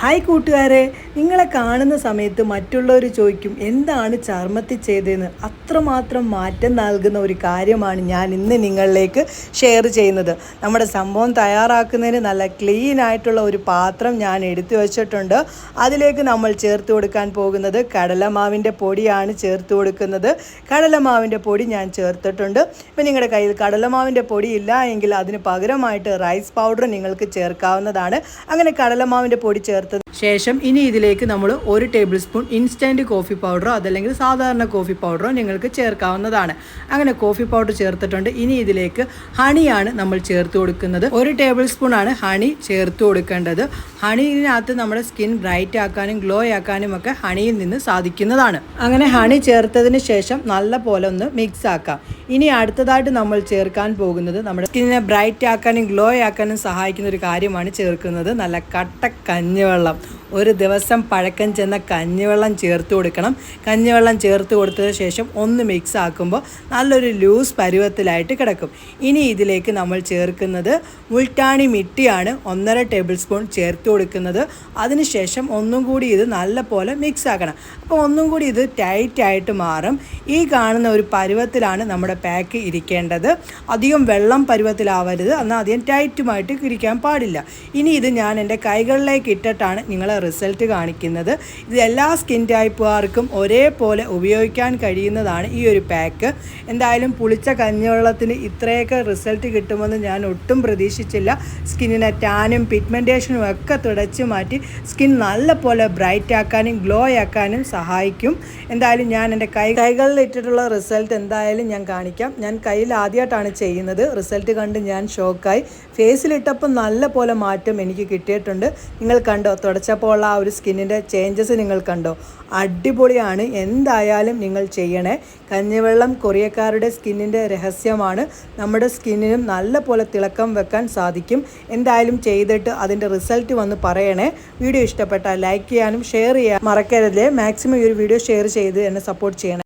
Hi കൂട്ടുകാരെ, നിങ്ങളെ കാണുന്ന സമയത്ത് മറ്റുള്ളവർ ചോദിക്കും എന്താണ് ചർമ്മത്തിൽ ചെയ്തതെന്ന്. അത്രമാത്രം മാറ്റം നൽകുന്ന ഒരു കാര്യമാണ് ഞാൻ ഇന്ന് നിങ്ങളിലേക്ക് ഷെയർ ചെയ്യുന്നത്. നമ്മുടെ സംഭവം തയ്യാറാക്കുന്നതിന് നല്ല ക്ലീൻ ആയിട്ടുള്ള ഒരു പാത്രം ഞാൻ എടുത്തു വച്ചിട്ടുണ്ട്. അതിലേക്ക് നമ്മൾ ചേർത്ത് കൊടുക്കാൻ പോകുന്നത് കടലമാവിൻ്റെ പൊടിയാണ് ചേർത്ത് കൊടുക്കുന്നത്. കടലമാവിൻ്റെ പൊടി ഞാൻ ചേർത്തിട്ടുണ്ട്. ഇപ്പം നിങ്ങളുടെ കയ്യിൽ കടലമാവിൻ്റെ പൊടി ഇല്ല എങ്കിൽ അതിന് പകരമായിട്ട് റൈസ് പൗഡർ നിങ്ങൾക്ക് ചേർക്കാവുന്നതാണ്. അങ്ങനെ കടലമാവിൻ്റെ പൊടി ചേർത്ത് ശേഷം ഇനി ഇതിലേക്ക് നമ്മൾ 1 ടേബിൾ സ്പൂൺ ഇൻസ്റ്റൻറ്റ് കോഫി പൗഡറോ അതല്ലെങ്കിൽ സാധാരണ കോഫി പൗഡറോ നിങ്ങൾക്ക് ചേർക്കാവുന്നതാണ്. അങ്ങനെ കോഫി പൗഡർ ചേർത്തിട്ടുണ്ട്. ഇനി ഇതിലേക്ക് ഹണിയാണ് നമ്മൾ ചേർത്ത് കൊടുക്കുന്നത്. 1 ടേബിൾ സ്പൂൺ ആണ് ഹണി ചേർത്ത് കൊടുക്കേണ്ടത്. ഹണിയിനകത്ത് നമ്മുടെ സ്കിൻ ബ്രൈറ്റ് ആക്കാനും ഗ്ലോ ആക്കാനും ഒക്കെ ഹണിയിൽ നിന്ന് സാധിക്കുന്നതാണ്. അങ്ങനെ ഹണി ചേർത്തതിന് ശേഷം നല്ല പോലെ ഒന്ന് മിക്സ് ആക്കാം. ഇനി അടുത്തതായിട്ട് നമ്മൾ ചേർക്കാൻ പോകുന്നത് നമ്മുടെ സ്കിന്നിനെ ബ്രൈറ്റ് ആക്കാനും ഗ്ലോ ആക്കാനും സഹായിക്കുന്ന ഒരു കാര്യമാണ് ചേർക്കുന്നത്. നല്ല കട്ട കഞ്ഞിവെള്ളം, ഒരു ദിവസം പഴക്കം ചെന്ന കഞ്ഞിവെള്ളം ചേർത്ത് കൊടുക്കണം. കഞ്ഞിവെള്ളം ചേർത്ത് കൊടുത്തതിന് ശേഷം ഒന്ന് മിക്സ് ആക്കുമ്പോൾ നല്ലൊരു ലൂസ് പരുവത്തിലായിട്ട് കിടക്കും. ഇനി ഇതിലേക്ക് നമ്മൾ ചേർക്കുന്നത് മുൾട്ടാണി മിട്ടിയാണ്. 1.5 ടേബിൾ സ്പൂൺ ചേർത്ത് കൊടുക്കുന്നത്. അതിനുശേഷം ഒന്നും കൂടി ഇത് നല്ല പോലെ മിക്സ് ആക്കണം. അപ്പോൾ ഒന്നും കൂടി ഇത് ടൈറ്റായിട്ട് മാറും. ഈ കാണുന്ന ഒരു പരുവത്തിലാണ് നമ്മുടെ പാക്ക് ഇരിക്കേണ്ടത്. അധികം വെള്ളം പരുവത്തിലാവരുത്, എന്നാൽ അധികം ടൈറ്റുമായിട്ട് ഇരിക്കാൻ പാടില്ല. ഇനി ഇത് ഞാൻ എൻ്റെ കൈകളിലേക്ക് ഇട്ടിട്ടാണ് നിങ്ങളെ റിസൾട്ട് കാണിക്കുന്നത്. ഇത് എല്ലാ സ്കിൻ ടൈപ്പുകാർക്കും ഒരേപോലെ ഉപയോഗിക്കാൻ കഴിയുന്നതാണ് ഈ ഒരു പാക്ക്. എന്തായാലും പുളിച്ച കഞ്ഞിവെള്ളത്തിന് ഇത്രയൊക്കെ റിസൾട്ട് കിട്ടുമെന്ന് ഞാൻ ഒട്ടും പ്രതീക്ഷിച്ചില്ല. സ്കിന്നിനെ ടാനും പിഗ്മെൻറ്റേഷനും ഒക്കെ തുടച്ച് മാറ്റി സ്കിൻ നല്ല പോലെ ബ്രൈറ്റ് ആക്കാനും ഗ്ലോ ആക്കാനും സഹായിക്കും. എന്തായാലും ഞാൻ എൻ്റെ കൈകളിൽ ഇട്ടിട്ടുള്ള റിസൾട്ട് എന്തായാലും ഞാൻ കാണിക്കാം. ഞാൻ കയ്യിൽ ആദ്യമായിട്ടാണ് ചെയ്യുന്നത്. റിസൾട്ട് കണ്ട് ഞാൻ ഷോക്കായി. ഫേസിലിട്ടപ്പോൾ നല്ല പോലെ മാറ്റം എനിക്ക് കിട്ടിയിട്ടുണ്ട്. നിങ്ങൾ കണ്ടോ, തുടച്ചപ്പോൾ ഉള്ള ആ ഒരു സ്കിന്നിൻ്റെ ചേഞ്ചസ് നിങ്ങൾ കണ്ടോ? അടിപൊളിയാണ്. എന്തായാലും നിങ്ങൾ ചെയ്യണേ. കഞ്ഞിവെള്ളം കൊറിയക്കാരുടെ സ്കിന്നിൻ്റെ രഹസ്യമാണ്. നമ്മുടെ സ്കിന്നിനും നല്ല പോലെ തിളക്കം വെക്കാൻ സാധിക്കും. എന്തായാലും ചെയ്തിട്ട് അതിൻ്റെ റിസൾട്ട് വന്ന് പറയണേ. വീഡിയോ ഇഷ്ടപ്പെട്ടാൽ ലൈക്ക് ചെയ്യാനും ഷെയർ ചെയ്യാനും മറക്കരുത്. മാക്സിമം ഈ ഒരു വീഡിയോ ഷെയർ ചെയ്ത് എന്നെ സപ്പോർട്ട് ചെയ്യണേ.